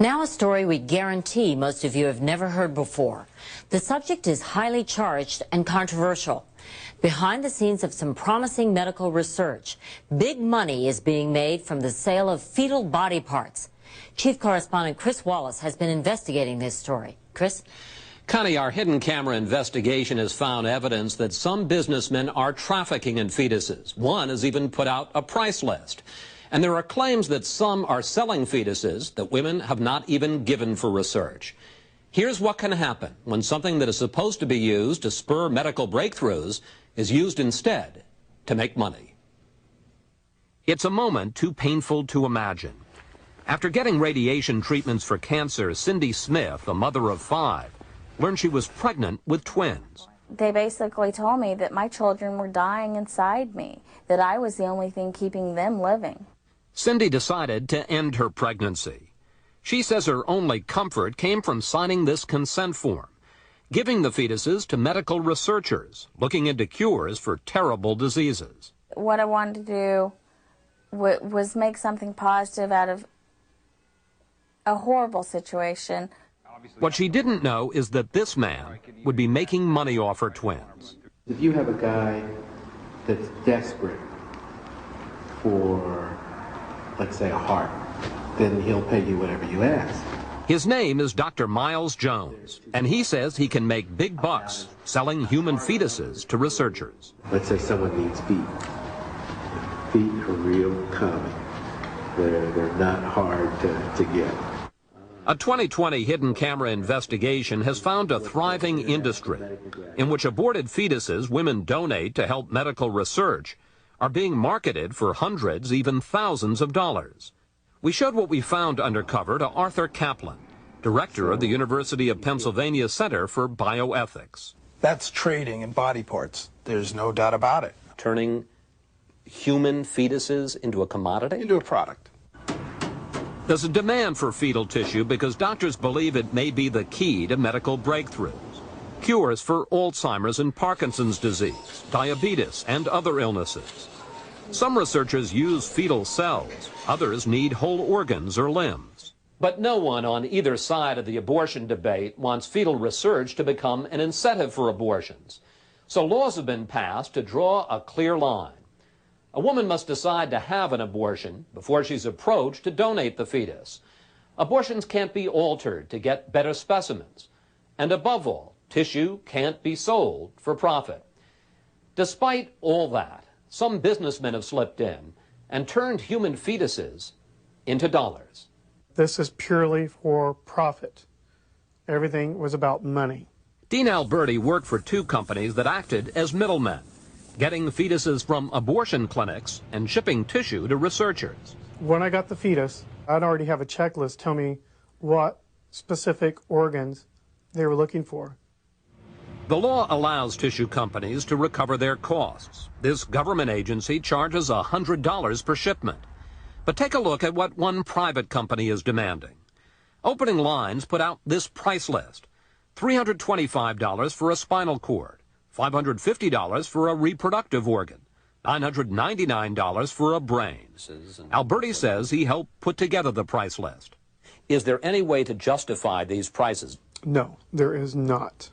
Now a story we guarantee most of you have never heard before. The subject is highly charged and controversial. Behind the scenes of some promising medical research, big money is being made from the sale of fetal body parts. Chief Correspondent Chris Wallace has been investigating this story. Chris? Connie, our hidden camera investigation has found evidence that some businessmen are trafficking in fetuses. One has even put out a price list. And there are claims that some are selling fetuses that women have not even given for research. Here's what can happen when something that is supposed to be used to spur medical breakthroughs is used instead to make money. It's a moment too painful to imagine. After getting radiation treatments for cancer, Cindy Smith, a mother of 5, learned she was pregnant with twins. They basically told me that my children were dying inside me, that I was the only thing keeping them living. Cindy decided to end her pregnancy. She says her only comfort came from signing this consent form, giving the fetuses to medical researchers looking into cures for terrible diseases. What I wanted to do was make something positive out of a horrible situation. What she didn't know is that this man would be making money off her twins. If you have a guy that's desperate for, let's say, a heart, then he'll pay you whatever you ask. His name is Dr. Miles Jones, and he says he can make big bucks selling human fetuses to researchers. Let's say someone needs feet. Feet are real common. They're not hard to get. A 2020 hidden camera investigation has found a thriving industry in which aborted fetuses women donate to help medical research are being marketed for hundreds, even thousands of dollars. We showed what we found undercover to Arthur Kaplan, director of the University of Pennsylvania Center for Bioethics. That's trading in body parts. There's no doubt about it. Turning human fetuses into a commodity? Into a product. There's a demand for fetal tissue because doctors believe it may be the key to medical breakthroughs. Cures for Alzheimer's and Parkinson's disease, diabetes, and other illnesses. Some researchers use fetal cells. Others need whole organs or limbs. But no one on either side of the abortion debate wants fetal research to become an incentive for abortions. So laws have been passed to draw a clear line. A woman must decide to have an abortion before she's approached to donate the fetus. Abortions can't be altered to get better specimens. And above all, tissue can't be sold for profit. Despite all that, some businessmen have slipped in and turned human fetuses into dollars. This is purely for profit. Everything was about money. Dean Alberti worked for 2 companies that acted as middlemen, getting fetuses from abortion clinics and shipping tissue to researchers. When I got the fetus, I'd already have a checklist tell me what specific organs they were looking for. The law allows tissue companies to recover their costs. This government agency charges $100 per shipment. But take a look at what one private company is demanding. Opening Lines put out this price list: $325 for a spinal cord, $550 for a reproductive organ, $999 for a brain. Alberti says he helped put together the price list. Is there any way to justify these prices? No, there is not.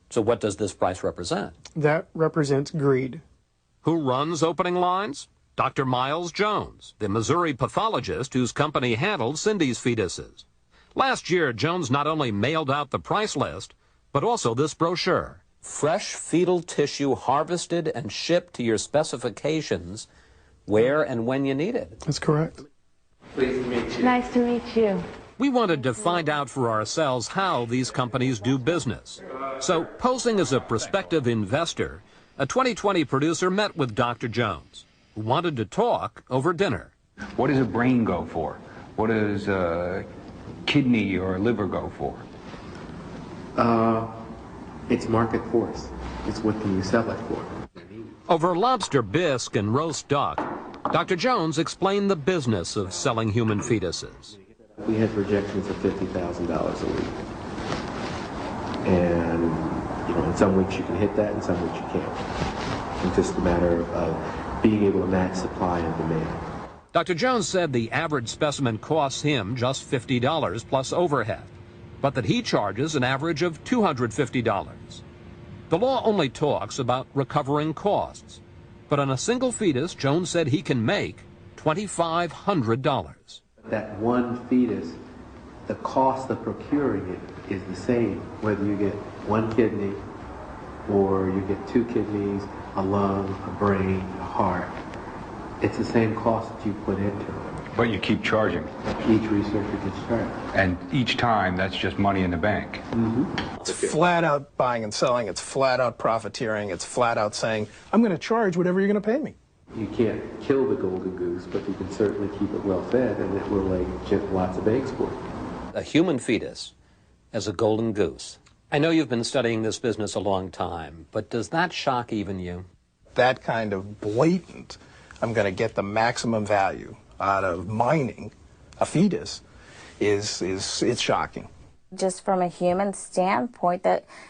So what does this price represent? That represents greed. Who runs Opening Lines? Dr. Miles Jones, the Missouri pathologist whose company handled Cindy's fetuses. Last year, Jones not only mailed out the price list, but also this brochure. Fresh fetal tissue harvested and shipped to your specifications where and when you need it. That's correct. Pleased to meet you. Nice to meet you. We wanted to find out for ourselves how these companies do business. So, posing as a prospective investor, a 2020 producer met with Dr. Jones, who wanted to talk over dinner. What does a brain go for? What does a kidney or a liver go for? It's market force. It's what can you sell it for. Over lobster bisque and roast duck, Dr. Jones explained the business of selling human fetuses. We had projections of $50,000 a week. And, in some weeks you can hit that, and some weeks you can't. It's just a matter of being able to match supply and demand. Dr. Jones said the average specimen costs him just $50 plus overhead, but that he charges an average of $250. The law only talks about recovering costs, but on a single fetus, Jones said he can make $2,500. That one fetus, the cost of procuring it is the same, whether you get one kidney or you get two kidneys, a lung, a brain, a heart. It's the same cost that you put into it. But you keep charging. Each researcher gets charged. And each time, that's just money in the bank. It's flat out buying and selling. It's flat out profiteering. It's flat out saying, I'm going to charge whatever you're going to pay me. You can't kill the golden goose, but you can certainly keep it well fed, and it will lay lots of eggs for you. A human fetus as a golden goose. I know you've been studying this business a long time, but does that shock even you? That kind of blatant, I'm going to get the maximum value out of mining a fetus it's shocking. Just from a human standpoint,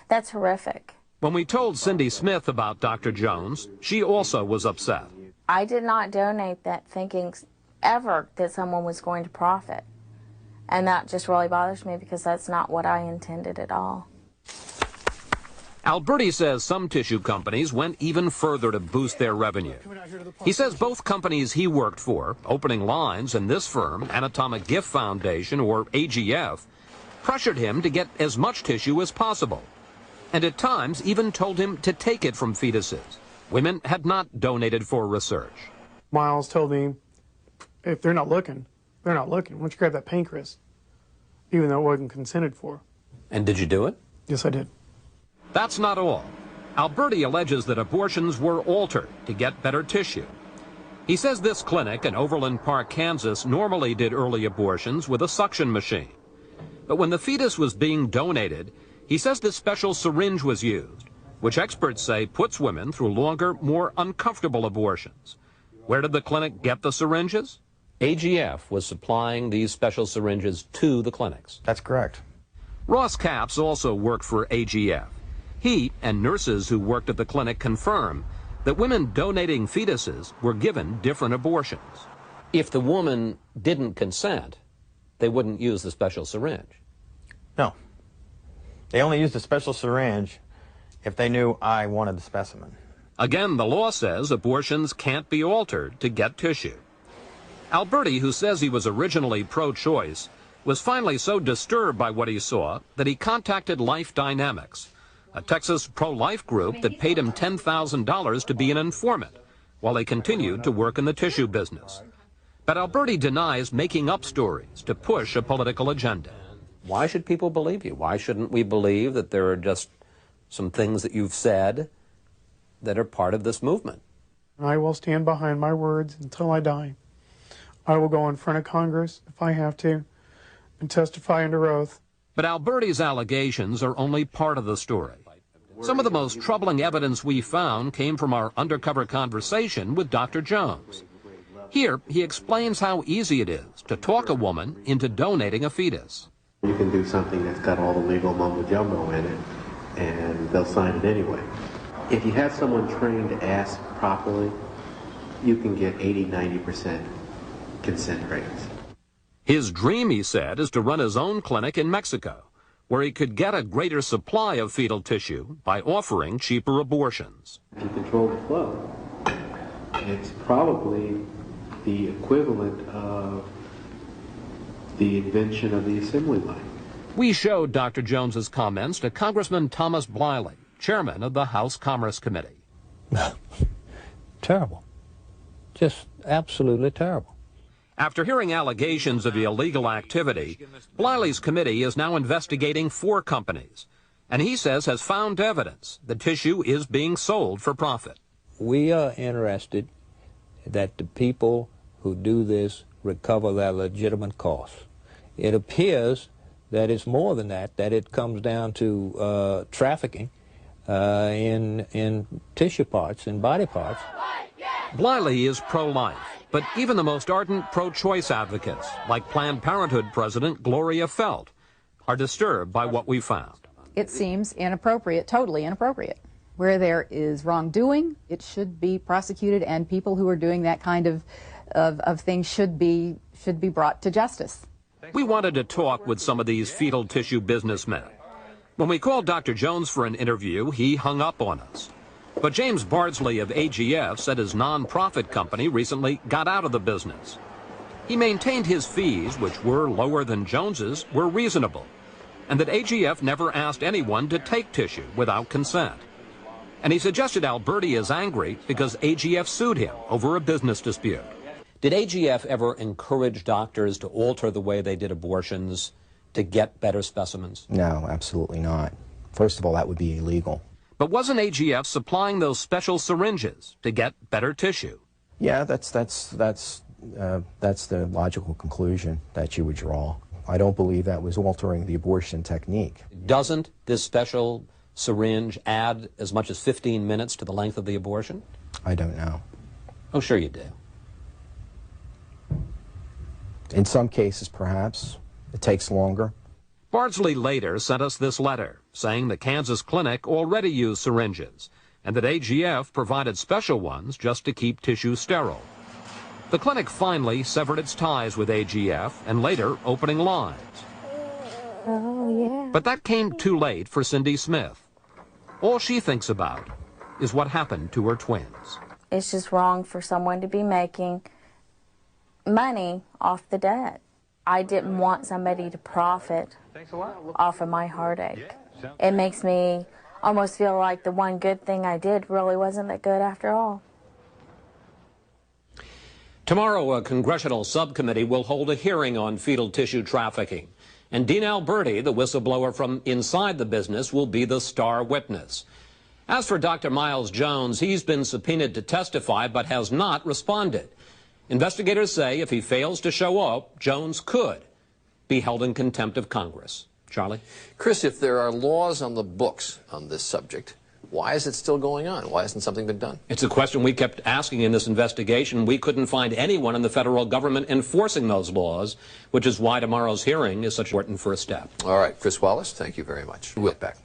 that's horrific. When we told Cindy Smith about Dr. Jones, she also was upset. I did not donate that thinking ever that someone was going to profit. And that just really bothers me because that's not what I intended at all. Alberti says some tissue companies went even further to boost their revenue. He says both companies he worked for, Opening Lines and this firm, Anatomic Gift Foundation, or AGF, pressured him to get as much tissue as possible, and at times even told him to take it from fetuses. Women had not donated for research. Miles told me, if they're not looking, they're not looking. Why don't you grab that pancreas? Even though it wasn't consented for. And did you do it? Yes, I did. That's not all. Alberti alleges that abortions were altered to get better tissue. He says this clinic in Overland Park, Kansas, normally did early abortions with a suction machine. But when the fetus was being donated, he says this special syringe was used, which experts say puts women through longer, more uncomfortable abortions. Where did the clinic get the syringes? AGF was supplying these special syringes to the clinics. That's correct. Ross Capps also worked for AGF. He and nurses who worked at the clinic confirm that women donating fetuses were given different abortions. If the woman didn't consent, they wouldn't use the special syringe. No. They only used the special syringe if they knew I wanted the specimen. Again, the law says abortions can't be altered to get tissue. Alberti, who says he was originally pro-choice, was finally so disturbed by what he saw that he contacted Life Dynamics, a Texas pro-life group that paid him $10,000 to be an informant while he continued to work in the tissue business. But Alberti denies making up stories to push a political agenda. Why should people believe you? Why shouldn't we believe that there are just some things that you've said that are part of this movement? I will stand behind my words until I die. I will go in front of Congress if I have to and testify under oath. But Alberti's allegations are only part of the story. Some of the most troubling evidence we found came from our undercover conversation with Dr. Jones. Here, he explains how easy it is to talk a woman into donating a fetus. You can do something that's got all the legal mumbo-jumbo in it, and they'll sign it anyway. If you have someone trained to ask properly, you can get 80–90% consent rates. His dream, he said, is to run his own clinic in Mexico, where he could get a greater supply of fetal tissue by offering cheaper abortions. If you control the flow, it's probably the equivalent of the invention of the assembly line. We showed Dr. Jones's comments to Congressman Thomas Bliley, chairman of the House Commerce Committee. Terrible. Just absolutely terrible. After hearing allegations of illegal activity, Bliley's committee is now investigating 4 companies, and he says has found evidence the tissue is being sold for profit. We are interested that the people who do this recover their legitimate costs. It appears that it's more than that it comes down to trafficking in tissue parts, in body parts. Bliley is pro-life, but even the most ardent pro-choice advocates, like Planned Parenthood President Gloria Felt, are disturbed by what we found. It seems inappropriate, totally inappropriate. Where there is wrongdoing, it should be prosecuted, and people who are doing that kind of of things should be brought to justice. We wanted to talk with some of these fetal tissue businessmen. When we called Dr. Jones for an interview, he hung up on us. But James Bardsley of AGF said his non-profit company recently got out of the business. He maintained his fees, which were lower than Jones's, were reasonable, and that AGF never asked anyone to take tissue without consent. And he suggested Alberti is angry because AGF sued him over a business dispute. Did AGF ever encourage doctors to alter the way they did abortions to get better specimens? No, absolutely not. First of all, that would be illegal. But wasn't AGF supplying those special syringes to get better tissue? Yeah, that's the logical conclusion that you would draw. I don't believe that was altering the abortion technique. Doesn't this special syringe add as much as 15 minutes to the length of the abortion? I don't know. Oh, sure you do. In some cases, perhaps. It takes longer. Bardsley later sent us this letter, saying the Kansas clinic already used syringes, and that AGF provided special ones just to keep tissue sterile. The clinic finally severed its ties with AGF and later opening lines. Oh, yeah. But that came too late for Cindy Smith. All she thinks about is what happened to her twins. It's just wrong for someone to be making money off the debt. I didn't want somebody to profit off of my heartache. It makes me almost feel like the one good thing I did really wasn't that good after all. Tomorrow, a congressional subcommittee will hold a hearing on fetal tissue trafficking. And Dean Alberti, the whistleblower from inside the business, will be the star witness. As for Dr. Miles Jones, he's been subpoenaed to testify but has not responded. Investigators say if he fails to show up, Jones could be held in contempt of Congress. Charlie? Chris, if there are laws on the books on this subject, why is it still going on? Why hasn't something been done? It's a question we kept asking in this investigation. We couldn't find anyone in the federal government enforcing those laws, which is why tomorrow's hearing is such an important first step. All right, Chris Wallace, thank you very much. We'll be back.